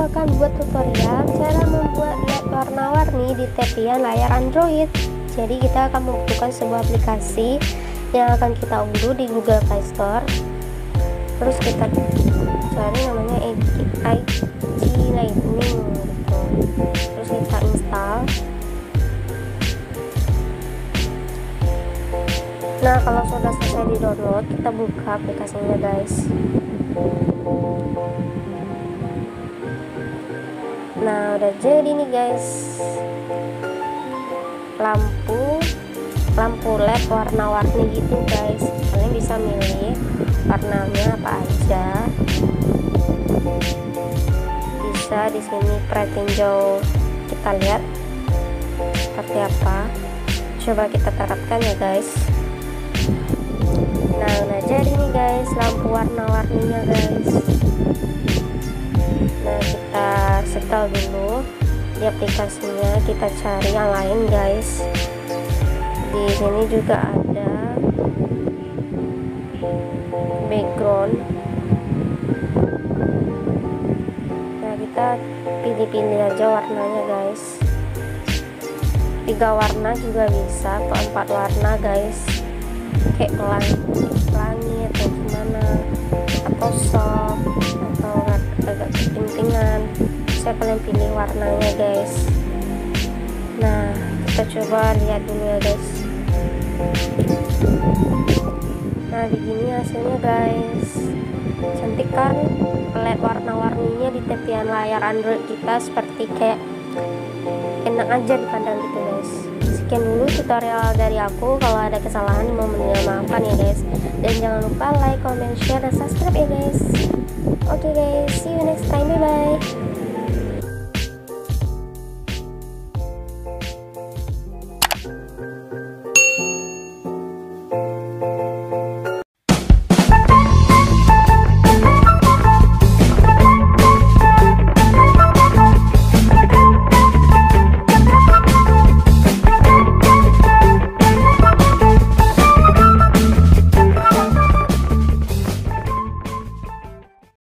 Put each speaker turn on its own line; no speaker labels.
akan buat tutorial cara membuat LED warna-warni di tepian layar Android. Jadi kita akan membutuhkan sebuah aplikasi yang akan kita unduh di Google Play Store. Terus kita cari namanya IG Lightning gitu. Terus kita install. Nah, kalau sudah selesai di download, kita buka aplikasinya guys. Nah, udah jadi nih guys, lampu LED warna-warni gitu guys. Kalian bisa milih warnanya apa aja. Bisa di sini pretinjau, kita lihat seperti apa. Coba kita terapkan ya guys. Nah, udah jadi nih guys lampu warna-warninya guys. Nah, kita setel dulu di aplikasinya, kita cari yang lain guys. Di sini juga ada background. Nah, kita pilih-pilih aja warnanya guys. 3 warna juga bisa atau 4 warna guys, kayak pelangi atau gimana, atau soft atau agak ketingtingan. Saya paling pilih warnanya guys. Nah, kita coba lihat dulu ya guys. Nah, begini hasilnya guys. Cantik kan LED warna-warninya di tepian layar Android kita, seperti kayak enak aja dipandang gitu guys. Sekian dulu tutorial dari aku. Kalau ada kesalahan mohon dimaafkan ya guys. Dan jangan lupa like, comment, share, dan subscribe ya guys. Oke guys, see you next time, bye bye.